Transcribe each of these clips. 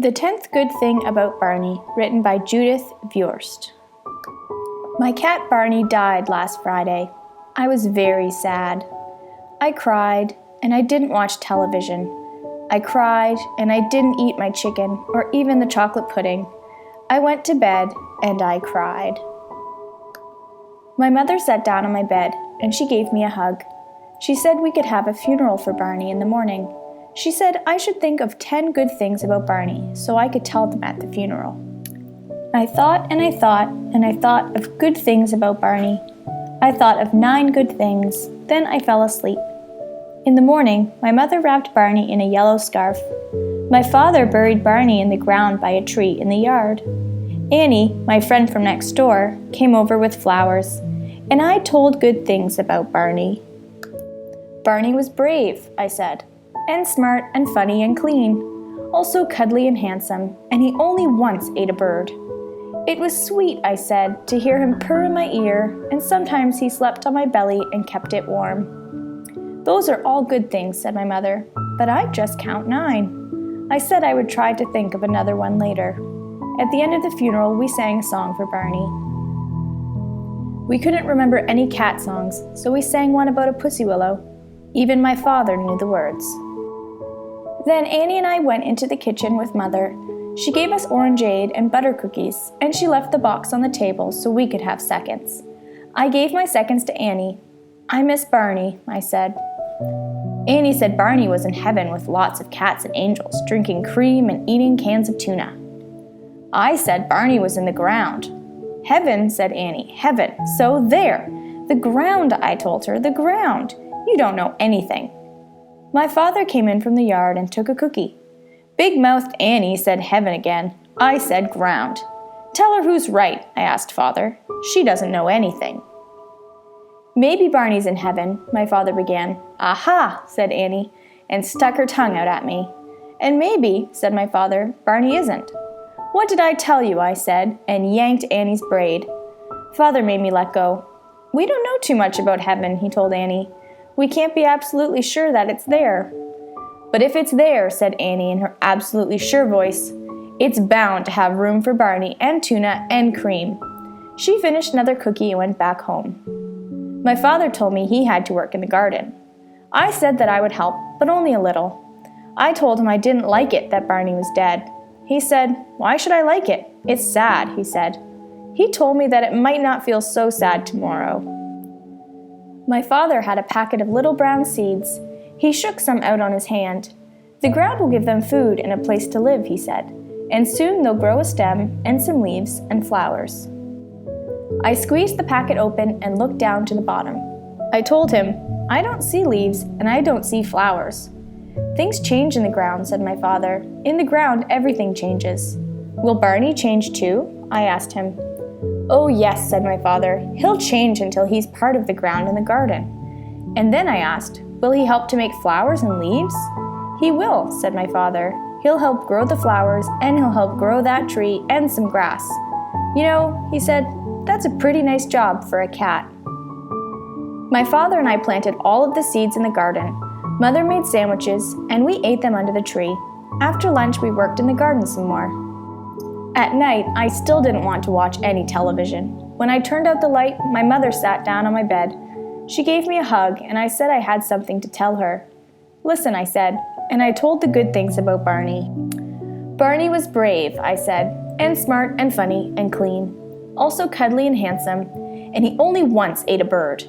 The 10th Good Thing About Barney, written by Judith Viorst. My cat Barney died last Friday. I was very sad. I cried, and I didn't watch television. I cried, and I didn't eat my chicken, or even the chocolate pudding. I went to bed, and I cried. My mother sat down on my bed, and she gave me a hug. She said we could have a funeral for Barney in the morning. She said I should think of 10 good things about Barney so I could tell them at the funeral. I thought and I thought and I thought of good things about Barney. I thought of 9 good things, then I fell asleep. In the morning, my mother wrapped Barney in a yellow scarf. My father buried Barney in the ground by a tree in the yard. Annie, my friend from next door, came over with flowers, and I told good things about Barney. Barney was brave, I said, and smart and funny and clean, also cuddly and handsome, and he only once ate a bird. It was sweet, I said, to hear him purr in my ear, and sometimes he slept on my belly and kept it warm. Those are all good things, said my mother, but I just count 9. I said I would try to think of another one later. At the end of the funeral, we sang a song for Barney. We couldn't remember any cat songs, so we sang one about a pussy willow. Even my father knew the words. Then Annie and I went into the kitchen with Mother. She gave us orangeade and butter cookies, and she left the box on the table so we could have seconds. I gave my seconds to Annie. I miss Barney, I said. Annie said Barney was in heaven with lots of cats and angels, drinking cream and eating cans of tuna. I said Barney was in the ground. Heaven, said Annie, heaven. So there. The ground, I told her, the ground. You don't know anything. My father came in from the yard and took a cookie. Big-mouthed Annie said heaven again. I said ground. Tell her who's right, I asked Father. She doesn't know anything. Maybe Barney's in heaven, my father began. Aha, said Annie, and stuck her tongue out at me. And maybe, said my father, Barney isn't. What did I tell you, I said, and yanked Annie's braid. Father made me let go. We don't know too much about heaven, he told Annie. We can't be absolutely sure that it's there. But if it's there, said Annie in her absolutely sure voice, it's bound to have room for Barney and tuna and cream. She finished another cookie and went back home. My father told me he had to work in the garden. I said that I would help, but only a little. I told him I didn't like it that Barney was dead. He said, why should I like it? It's sad, he said. He told me that it might not feel so sad tomorrow. My father had a packet of little brown seeds. He shook some out on his hand. The ground will give them food and a place to live, he said, and soon they'll grow a stem and some leaves and flowers. I squeezed the packet open and looked down to the bottom. I told him, I don't see leaves and I don't see flowers. Things change in the ground, said my father. In the ground, everything changes. Will Barney change too? I asked him. Oh yes, said my father. He'll change until he's part of the ground in the garden. And then I asked, will he help to make flowers and leaves? He will, said my father. He'll help grow the flowers, and he'll help grow that tree and some grass. You know, he said, that's a pretty nice job for a cat. My father and I planted all of the seeds in the garden. Mother made sandwiches, and we ate them under the tree. After lunch, we worked in the garden some more. At night, I still didn't want to watch any television. When I turned out the light, my mother sat down on my bed. She gave me a hug, and I said I had something to tell her. Listen, I said, and I told the good things about Barney. Barney was brave, I said, and smart and funny and clean, also cuddly and handsome, and he only once ate a bird.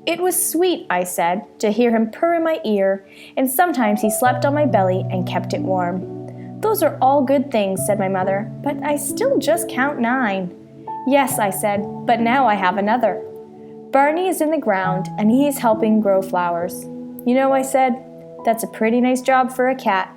It was sweet, I said, to hear him purr in my ear, and sometimes he slept on my belly and kept it warm. Those are all good things, said my mother, but I still just count 9. Yes, I said, but now I have another. Barney is in the ground, and he is helping grow flowers. You know, I said, that's a pretty nice job for a cat.